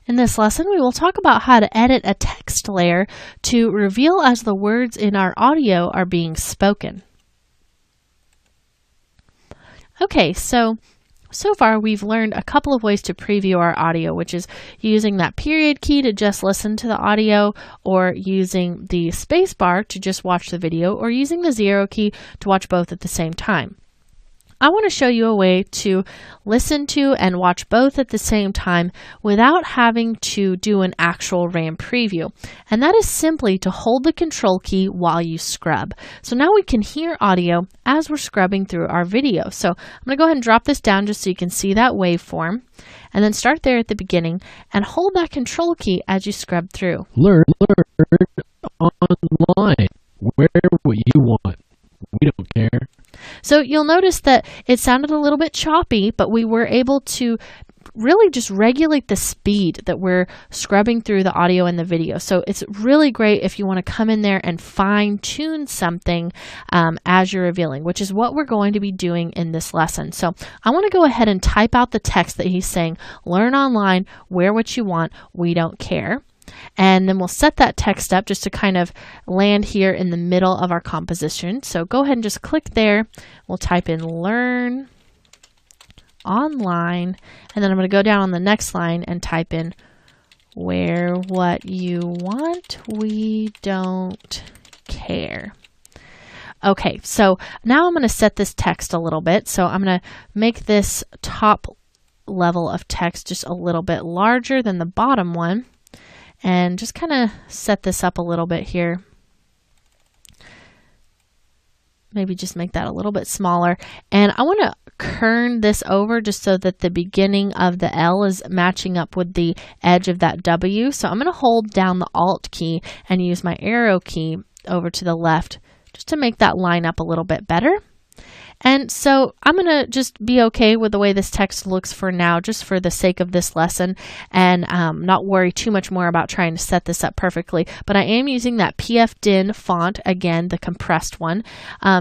In this lesson, we will talk about how to edit a text layer to reveal as the words in our audio are being spoken. Okay, so far we've learned a couple of ways to preview our audio, which is using that period key to just listen to the audio, or using the space bar to just watch the video, or using the 0 key to watch both at the same time. I want to show you a way to listen to and watch both at the same time without having to do an actual RAM preview. And that is simply to hold the control key while you scrub. So now we can hear audio as we're scrubbing through our video. So I'm going to go ahead and drop this down just so you can see that waveform. And then start there at the beginning and hold that control key as you scrub through. Learn online. Wear what you want. We don't care. So you'll notice that it sounded a little bit choppy, but we were able to really just regulate the speed that we're scrubbing through the audio and the video. So it's really great if you want to come in there and fine tune something as you're revealing, which is what we're going to be doing in this lesson. So I want to go ahead and type out the text that he's saying, learn online, wear what you want, we don't care. And then we'll set that text up just to kind of land here in the middle of our composition. So go ahead and just click there. We'll type in learn online, and then I'm going to go down on the next line and type in wear what you want, we don't care. Okay, so now I'm going to set this text a little bit. So I'm going to make this top level of text just a little bit larger than the bottom one. And just kind of set this up a little bit here. Maybe just make that a little bit smaller. And I want to kern this over just so that the beginning of the L is matching up with the edge of that W. So I'm going to hold down the Alt key and use my arrow key over to the left just to make that line up a little bit better. And so I'm going to just be okay with the way this text looks for now, just for the sake of this lesson, and not worry too much more about trying to set this up perfectly. But I am using that PFDIN font, again, the compressed one.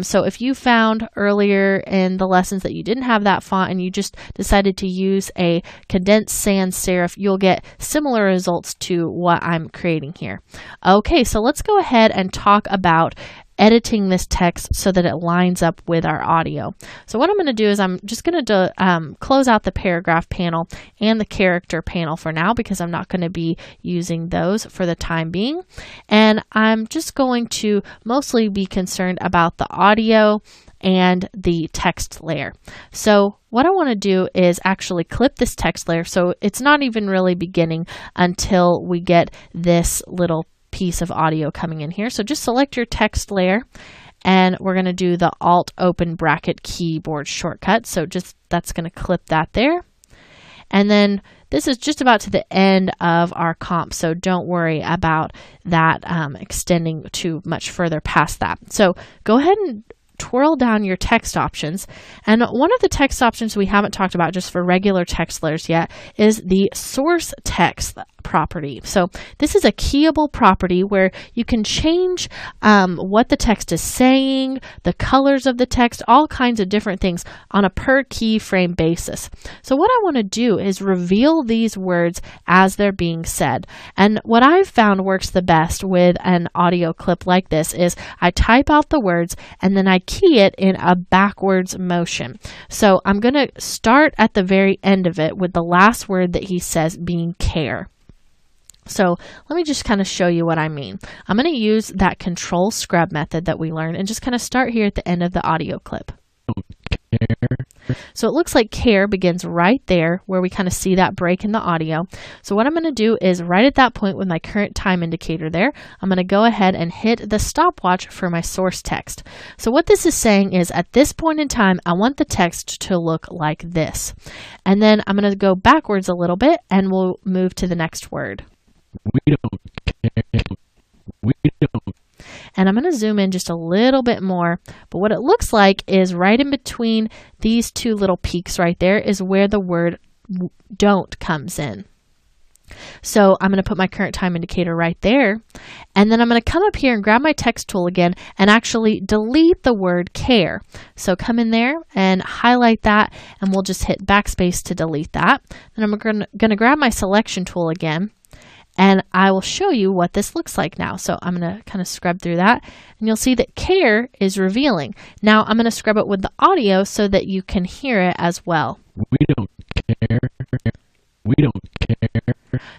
So if you found earlier in the lessons that you didn't have that font and you just decided to use a condensed sans serif, you'll get similar results to what I'm creating here. Okay, so let's go ahead and talk about editing this text so that it lines up with our audio. So what I'm going to do is I'm just going to close out the paragraph panel and the character panel for now, because I'm not going to be using those for the time being. And I'm just going to mostly be concerned about the audio and the text layer. So what I want to do is actually clip this text layer so it's not even really beginning until we get this little piece of audio coming in here. So just select your text layer, and we're going to do the Alt open bracket keyboard shortcut. So just that's going to clip that there. And then this is just about to the end of our comp, so don't worry about that extending too much further past that. So go ahead and twirl down your text options, and one of the text options we haven't talked about just for regular text layers yet is the source text property. So this is a keyable property where you can change what the text is saying, the colors of the text, all kinds of different things on a per keyframe basis. So what I want to do is reveal these words as they're being said. And what I've found works the best with an audio clip like this is I type out the words and then I key it in a backwards motion. So I'm going to start at the very end of it with the last word that he says being care. So let me just kind of show you what I mean. I'm going to use that control scrub method that we learned and just kind of start here at the end of the audio clip. So it looks like care begins right there where we kind of see that break in the audio. So what I'm going to do is right at that point with my current time indicator there, I'm going to go ahead and hit the stopwatch for my source text. So what this is saying is at this point in time, I want the text to look like this. And then I'm going to go backwards a little bit and we'll move to the next word. We don't care. We don't. And I'm going to zoom in just a little bit more. But what it looks like is right in between these two little peaks right there is where the word don't comes in. So I'm going to put my current time indicator right there. And then I'm going to come up here and grab my text tool again and actually delete the word care. So come in there and highlight that, and we'll just hit backspace to delete that. Then I'm going to grab my selection tool again, and I will show you what this looks like now. So I'm going to kind of scrub through that, and you'll see that care is revealing. Now I'm going to scrub it with the audio so that you can hear it as well. We don't care. We don't care.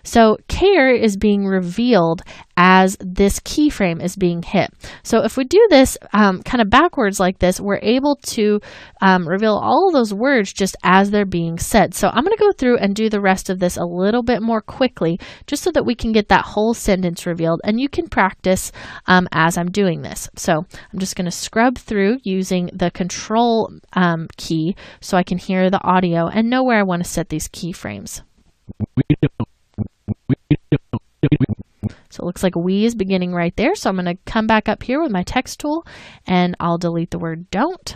So care is being revealed as this keyframe is being hit. So if we do this kind of backwards like this, we're able to reveal all of those words just as they're being said. So I'm going to go through and do the rest of this a little bit more quickly, just so that we can get that whole sentence revealed, and you can practice as I'm doing this. So I'm just going to scrub through using the control key so I can hear the audio and know where I want to set these keyframes. So it looks like we is beginning right there. So I'm going to come back up here with my text tool, and I'll delete the word don't.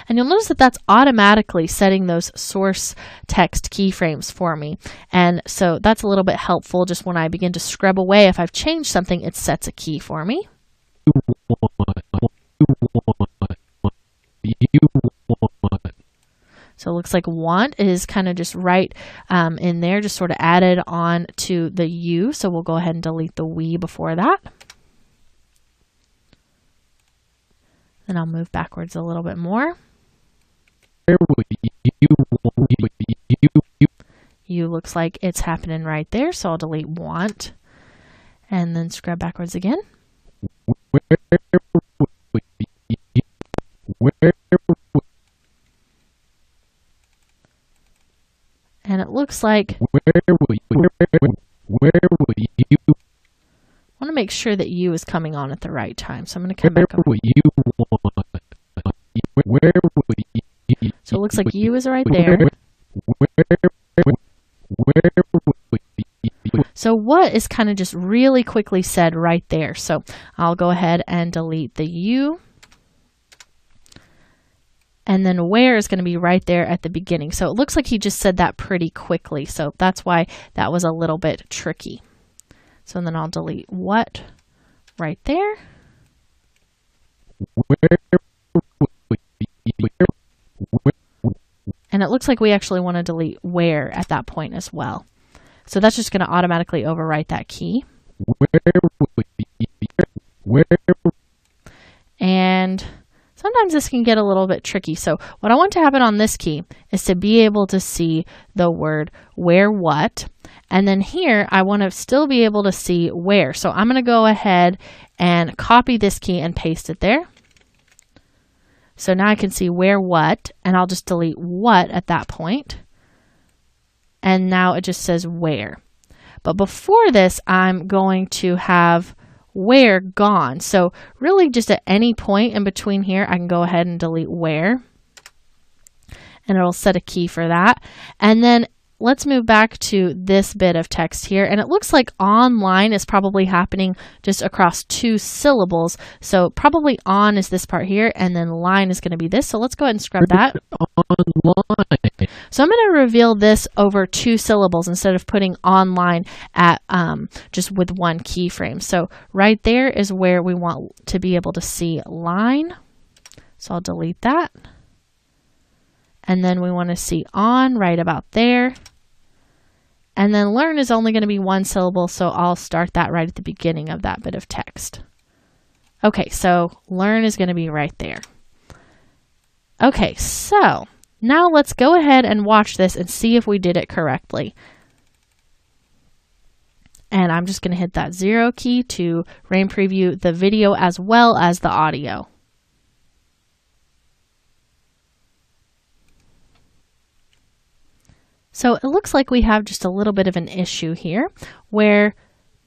And you'll notice that that's automatically setting those source text keyframes for me. And so that's a little bit helpful. Just when I begin to scrub away, if I've changed something, it sets a key for me. So it looks like want is kind of just right in there, just sort of added on to the you. So we'll go ahead and delete the we before that. Then I'll move backwards a little bit more. You looks like it's happening right there. So I'll delete want and then scrub backwards again. And it looks like I want to make sure that you is coming on at the right time. So I'm going to come back over. So it looks like you is right there. So what is kind of just really quickly said right there. So I'll go ahead and delete the you. And then where is going to be right there at the beginning. So it looks like he just said that pretty quickly. So that's why that was a little bit tricky. So then I'll delete what right there. And it looks like we actually want to delete where at that point as well. So that's just going to automatically overwrite that key. And sometimes this can get a little bit tricky. So what I want to happen on this key is to be able to see the word where what. And then here I want to still be able to see where. So I'm going to go ahead and copy this key and paste it there. So now I can see where what, and I'll just delete what at that point. And now it just says where. But before this, I'm going to have where gone. So really just at any point in between here, I can go ahead and delete where. And it'll set a key for that. And then let's move back to this bit of text here. And it looks like online is probably happening just across 2 syllables. So probably on is this part here, and then line is going to be this. So let's go ahead and scrub that. Online. So I'm going to reveal this over 2 syllables instead of putting online at just with 1 keyframe. So right there is where we want to be able to see line. So I'll delete that. And then we want to see on right about there. And then learn is only going to be 1 syllable, so I'll start that right at the beginning of that bit of text. Okay, so learn is going to be right there. Okay, so now let's go ahead and watch this and see if we did it correctly. And I'm just going to hit that 0 key to rain preview the video as well as the audio. So it looks like we have just a little bit of an issue here where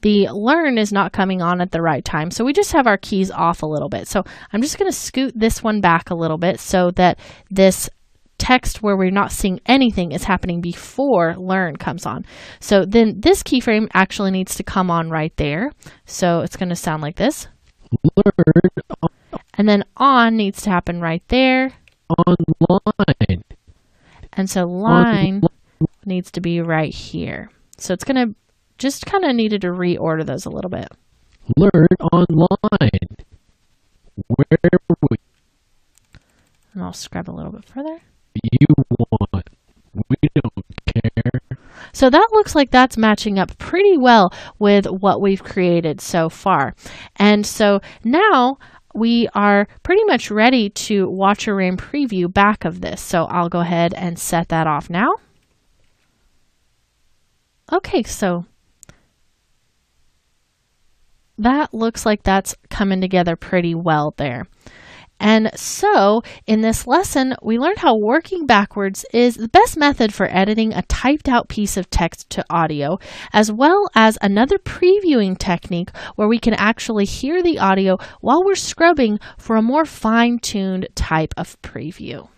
the learn is not coming on at the right time. So we just have our keys off a little bit. So I'm just going to scoot this one back a little bit so that this text where we're not seeing anything is happening before learn comes on. So then this keyframe actually needs to come on right there. So it's going to sound like this. Learn. And then on needs to happen right there. Online. And so line needs to be right here. So it's going to just kind of needed to reorder those a little bit. Learn online. Where would And I'll scrub a little bit further. you want? We don't care. So that looks like that's matching up pretty well with what we've created so far. And so now we are pretty much ready to watch a rain preview back of this. So I'll go ahead and set that off now. Okay, so that looks like that's coming together pretty well there. And so in this lesson, we learned how working backwards is the best method for editing a typed out piece of text to audio, as well as another previewing technique where we can actually hear the audio while we're scrubbing for a more fine-tuned type of preview.